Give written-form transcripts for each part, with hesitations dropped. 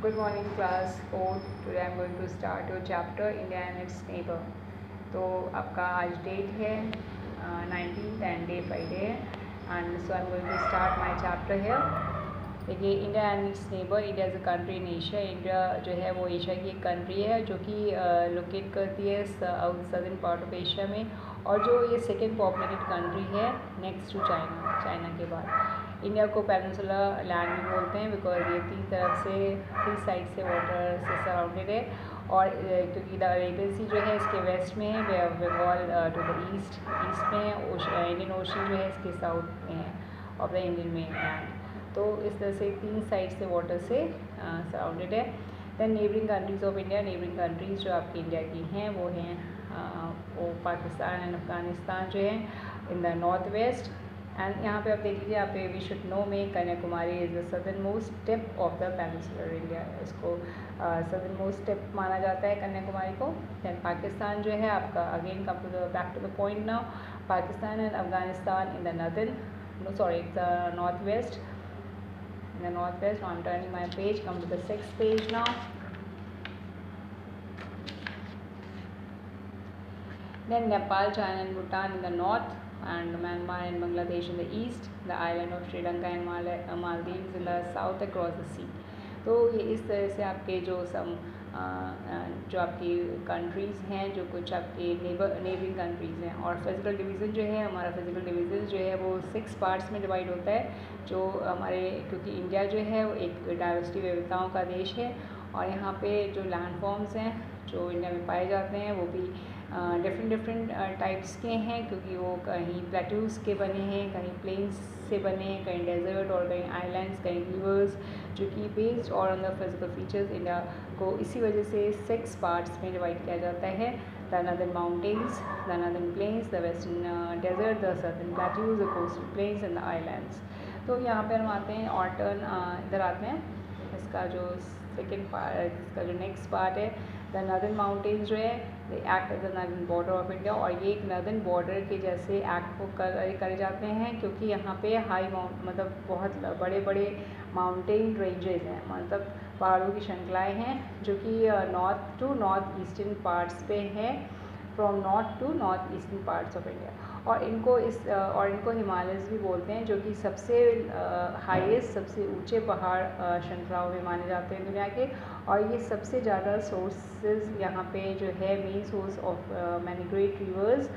Good morning class 4. Today I am going to start your chapter India and its neighbor. तो आपका आज date है 19th and day Friday है and so I am going to start my chapter here. देखिए India and it's neighbour. India is a country in Asia. India जो है वो Asia की एक कंट्री है जो कि लोकेट करती है south southern part of Asia में, और जो ये सेकेंड पॉपुलेटेड कंट्री है नेक्स्ट टू चाइना के बाद. इंडिया को पेनिनसुला लैंड भी बोलते हैं बिकॉज ये तीन तरफ से थ्री साइड से वाटर से सराउंडेड है, और क्योंकि द अरेबियन सी जो है इसके वेस्ट में है, Bay of Bengal to the east में है, इंडियन ओशन जो है इसके साउथ में है of the Indian main land. तो इस तरह से तीन साइड से वाटर से सराउंडेड है. Then neighbouring countries of India. Neighbouring countries जो आपकी इंडिया की हैं वो हैं वो पाकिस्तान एंड अफ़गानिस्तान जो है इन द नॉर्थ वेस्ट. एंड यहाँ पे आप देख लीजिए, यहाँ पे वी शुड नो में Kanyakumari is the southern most tip of the peninsular India. इसको सदर्न मोस्ट टिप माना जाता है कन्याकुमारी को. दैन पाकिस्तान जो है आपका again come to the back to the point now. Pakistan and Afghanistan in the north west. In the northwest, now I am turning my page. Come to the 6th page now. Then Nepal, China and Bhutan in the north, and Myanmar and Bangladesh in the east. The island of Sri Lanka and Maldives in the south across the sea. तो ये इस तरह से आपके जो आपकी countries हैं, जो कुछ आपके नेबरिंग कंट्रीज़ हैं. और फिजिकल डिवीज़न जो है हमारा, फिजिकल डिवीज़न जो है वो 6 पार्ट्स में डिवाइड होता है. जो हमारे, क्योंकि इंडिया जो है वो एक डाइवर्सिटी विविधताओं का देश है, और यहाँ पे जो लैंड फॉर्म्स हैं जो इंडिया में पाए जाते हैं वो भी डिफरेंट टाइप्स के हैं, क्योंकि वो कहीं प्लेट्यूज़ के बने हैं, कहीं प्लेन्स से बने हैं, कहीं डेजर्ट और कहीं आइलैंड्स, कहीं रिवर्स, जो कि बेस्ड और on the physical features India को इसी वजह से 6 पार्ट्स में डिवाइड किया जाता है. The northern mountains, the northern plains, the western desert, the southern plateaus, the coastal plains and the islands. तो यहाँ पर हम आते हैं और इधर आते हैं. इसका जो सेकेंड पार्ट, इसका जो नेक्स्ट पार्ट है, द नॉर्दर्न माउंटेन्स जो है the act as the northern border of India. और ये एक नॉर्दर्न बॉर्डर के जैसे एक्ट को करे जाते हैं, क्योंकि यहाँ पे हाई मतलब बहुत बड़े बड़े माउंटेन रेंजेस हैं, मतलब पहाड़ों की श्रृंखलाएँ हैं, जो कि north to north eastern parts पे हैं, from north to north eastern parts of India. और इनको हिमालयस भी बोलते हैं, जो कि सबसे हाईएस्ट, सबसे ऊंचे पहाड़ श्रृंखलाओं में माने जाते हैं दुनिया के. और ये सबसे ज़्यादा सोर्सेज यहाँ पे जो है main source of many great reverse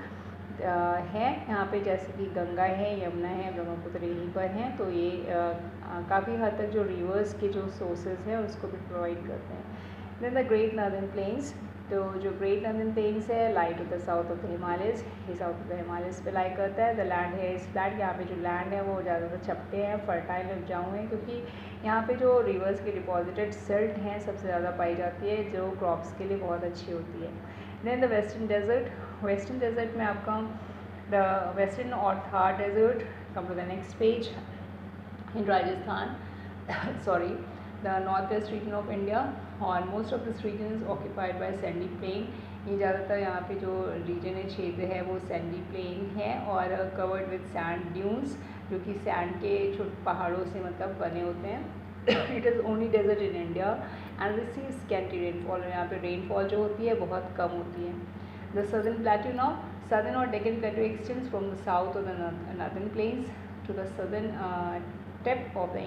हैं यहाँ पे, जैसे कि गंगा है, यमुना है, ब्रह्मपुत्र यहीं पर हैं. तो ये काफ़ी हद तक जो रिवर्स के जो सोर्सेज हैं उसको भी प्रोवाइड करते हैं. Then the great northern plains. तो जो ग्रेट नॉर्दर्न प्लेन्स है lie to the south of the Himalayas. ये साउथ ऑफ द हिमालयस पे लाई करता है. द लैंड है इस फ्लैट. यहाँ पे जो लैंड है वो ज़्यादातर चपटे हैं, फर्टाइल उपजाऊ हैं, क्योंकि यहाँ पे जो रिवर्स के डिपॉजिटेड सिल्ट हैं सबसे ज़्यादा पाई जाती है, जो क्रॉप्स के लिए बहुत अच्छी होती है. Then the western desert. Western desert में आपका द वेस्टर्न और Thar desert. Come to the next page. In Rajasthan sorry the north west region of India, और most of this region is occupied by sandy plain. ये ज़्यादातर यहाँ पे जो reason है, क्षेत्र है, वो सैंडी प्लेन है और कवर्ड विद सैंड ड्यून्स, जो कि सैंड के छोटे पहाड़ों से मतलब बने होते हैं. It is only desert in India and receive scanty rainfall. यहाँ पे रेनफॉल जो होती है बहुत कम होती है. The southern plateau now. Southern और Deccan plateau extends from the south of the northern plains to the southern tip of the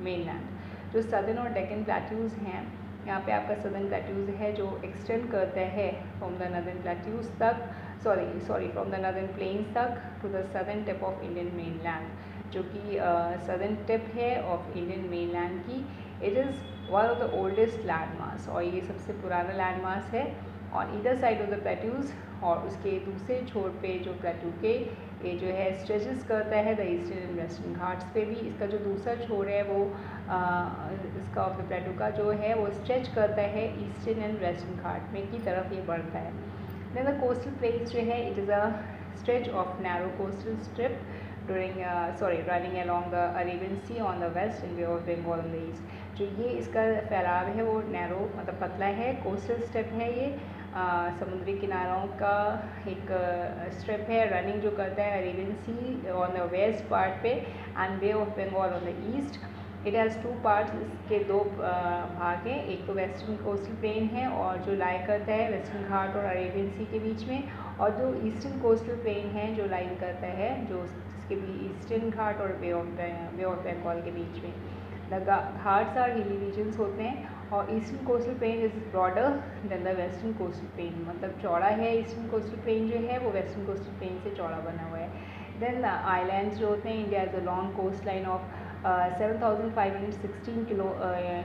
mainland. जो सदर्न और डेक्कन प्लेट्यूज़ हैं, यहाँ पे आपका सदर्न प्लेट्यूज़ है जो एक्सटेंड करता है फ्रॉम द नॉर्दर्न प्लेट्यूज़ तक, फ्रॉम द नॉर्दर्न प्लेन्स तक to the southern tip of Indian mainland, जो कि सदर्न टिप है ऑफ इंडियन मेन लैंड की. It is one of the oldest land mass, और ये सबसे पुराना लैंड मास है on either side of the plateaus. और उसके दूसरे छोर पे जो प्लेट्यू के ये जो है स्ट्रेचेस करता है the eastern and western Ghats पे भी. इसका जो दूसरा छोर है वो इसका ऑफ द प्लेट्यू का जो है वो स्ट्रेच करता है ईस्टर्न एंड वेस्टर्न घाट में की तरफ ये बढ़ता है. देन द कोस्टल प्लेन्स जो है it is a stretch of narrow coastal strip running along the Arabian Sea on the west and Bay of Bengal on the east. जो ये इसका फैलाव है वो नैरो मतलब पतला है. कोस्टल स्ट्रिप है ये, समुद्री किनारों का एक स्ट्रिप है, रनिंग जो करता है Arabian Sea on the west part पे and Bay of Bengal on the east. It has two parts, इसके दो भाग हैं। एक तो वेस्टर्न कोस्टल प्लेन है और जो लाई करता है वेस्टर्न घाट और अरेबियन सी के बीच में, और जो ईस्टर्न कोस्टल प्लेन है जो लाई करता है जो जिसके भी ईस्टर्न घाट और बे ऑफ बंगाल के बीच में। The Ghats are hilly regions होते हैं, और eastern coastal plain is broader than the western coastal plain, मतलब चौड़ा है ईस्टर्न कोस्टल प्लेन जो है वो वेस्टर्न कोस्टल प्लेन से चौड़ा बना हुआ है। देन आइलैंड्स जो होते हैं, India is a long coast line of 7,516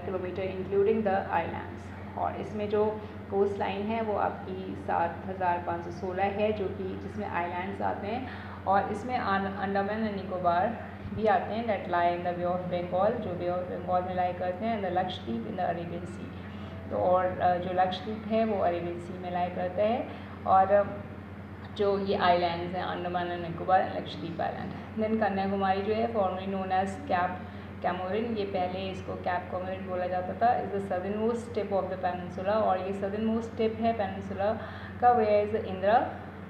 kilometre including the islands, और इसमें जो कोस्ट लाइन है वो आपकी 7,516 है, जो कि जिसमें आइलैंड्स आते हैं, और इसमें अंडमान एंड निकोबार भी आते हैं, that lie in the Bay of Bengal, जो बे ऑफ बंगाल में लाई करते हैं, the Lakshadweep in the Arabian Sea. तो और जो लक्षद्वीप है वो अरेबियन सी में लाई करता है, और जो ये आइलैंड्स हैं Andaman and Nicobar and Lakshadweep island. Then Kanyakumari जो है formerly known as Cape Comorin, ये पहले इसको कैप कैमोरिन बोला जाता था, is the southern most tip of the peninsula, और ये सदर्न मोस्ट टिप है पेनिनसुला का, where is Indira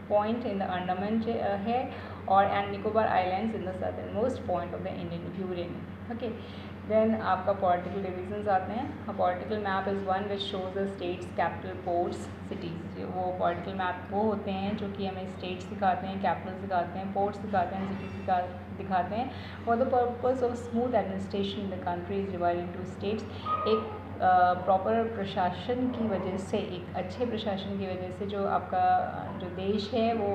Point in the Andaman है, और and Nicobar islands in the southern most point of the Indian यूरेन। ओके, देन आपका पॉलिटिकल डिविजन्स आते हैं। Political map is one which shows the states, capital, ports, cities. वो political map वो होते हैं जो कि हमें स्टेट्स दिखाते हैं, कैपिटल्स दिखाते हैं, पोर्ट्स दिखाते हैं, सिटीज़ दिखाते हैं। For the purpose of smooth administration in the country is divided into states. एक प्रॉपर प्रशासन की वजह से, एक अच्छे प्रशासन की वजह से जो आपका जो देश है वो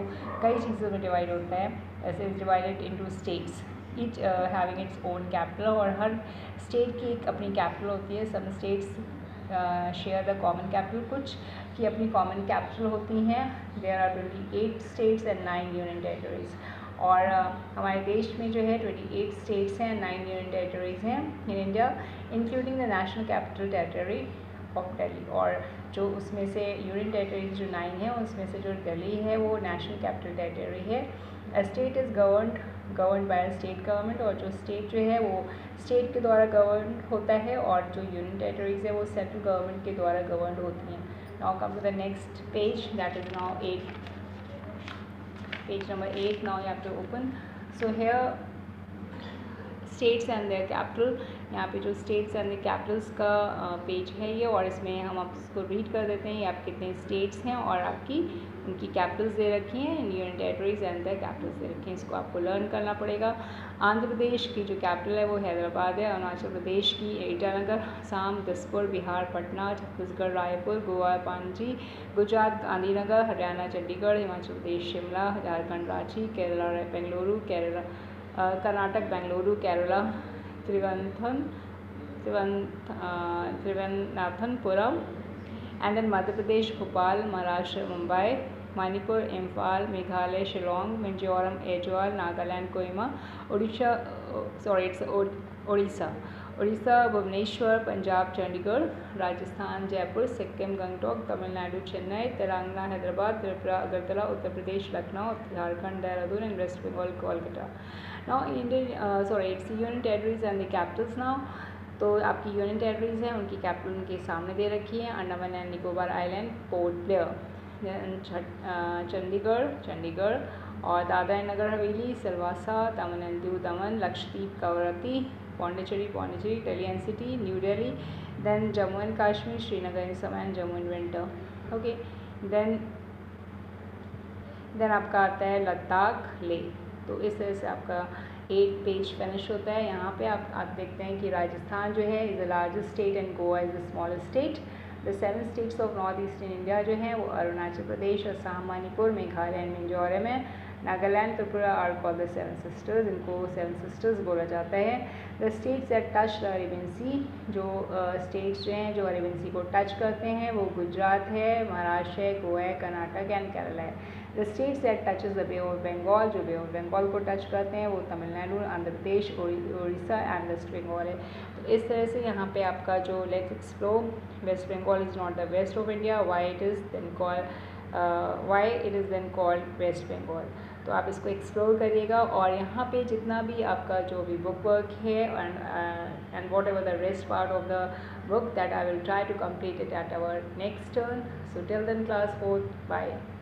कई चीज़ों में डिवाइड होता है, ऐसे divided into states, each having its own capital, और हर स्टेट की एक अपनी कैपिटल होती है। Some states share the common capital, कुछ की अपनी कॉमन कैपिटल होती हैं। There are 28 states and 9 union territories, और हमारे देश में जो है 28 स्टेट्स हैं, 9 यूनियन टेरिटरीज हैं in India, including the national capital territory of Delhi, और जो उसमें से यूनियन टेरिटरीज जो 9 हैं उसमें से जो दिल्ली है वो नेशनल कैपिटल टेरिटरी है। A state is governed by state government, और जो स्टेट जो है वो स्टेट के द्वारा गवर्न होता है, और जो यूनियन टेरिटरीज है वो सेंट्रल गवर्नमेंट के द्वारा गवर्न होती हैं। Now come to the next page, that is now 8, page number 8. Now you have to open. So here states and their capital, यहाँ पे जो स्टेट्स एंड कैपिटल्स का पेज है ये, और इसमें हम आप इसको रीड कर देते हैं। ये आप कितने स्टेट्स हैं और आपकी उनकी कैपिटल्स दे रखी हैं, union territories and their capitals दे रखी हैं। इसको आपको लर्न करना पड़ेगा। आंध्र प्रदेश की जो कैपिटल है वो हैदराबाद है, अरुणाचल प्रदेश की Itanagar, Assam Dispur, Bihar Patna, Chhattisgarh Raipur, Goa Panaji, Gujarat Gandhinagar, Haryana Chandigarh, Himachal Pradesh Shimla, Jharkhand Ranchi, Kerala Bengaluru, Karnataka Bengaluru, Kerala Thiruvananthapuram, and then Madhya Pradesh Bhopal, Maharashtra Mumbai, Manipur Imphal, Meghalaya Shillong, Mizoram Aizawl, Nagaland Kohima, Orissa Bhubaneswar, Punjab Chandigarh, Rajasthan Jaipur, Sikkim Gangtok, Tamil Nadu Chennai, Telangana Hyderabad, Tripura Agartala, Uttar Pradesh Lucknow, Jharkhand Dehradun, and waste Bengal Kolkata. Now Indian it's union territories and the Capitals now. तो आपकी यूनियन टेरिटरीज हैं, उनकी कैपिटल उनके सामने दे रखी है। Andaman and Nicobar island, port Blair, Chandigarh, और Dadra and Nagar Haveli, Silvassa, Daman and Diu Daman, Lakshadweep Kavaratti, Pondicherry, Delhi NCT, new Delhi, then Jammu and Kashmir, Srinagar in summer and Jammu in winter. Okay, then आपका आता है लद्दाख, लेह। तो इस तरह से आपका 8 पेज फिनिश होता है। यहाँ पे आप देखते हैं कि राजस्थान जो है is the largest state and Goa is the smallest state. The 7 states of north eastern India जो हैं वो अरुणाचल प्रदेश, असम, मणिपुर, मेघालय एंड मिजोरम है। Nagaland, Tripura are called the 7 sisters, इनको 7 सिस्टर्स बोला जाता है। The states that touch the Arabian sea, जो स्टेट्स जो हैं जो अरेबियन सी को टच करते हैं वो गुजरात है, महाराष्ट्र है, गोवा है, कर्नाटक एंड केरला है। The states that touches the Bay of Bengal, जो बे ऑफ बंगाल को टच करते हैं वो तमिलनाडु, आंध्र प्रदेश, उड़ीसा एंड वेस्ट बंगाल है। तो इस तरह से यहाँ पे आपका जो let's explore West Bengal is not the west of India, why it is then called West Bengal. तो आप इसको एक्सप्लोर करिएगा, और यहाँ पे जितना भी आपका जो भी बुक वर्क है and what ever the rest part of the book that I will try to complete it at our next turn. So till then class 4, bye.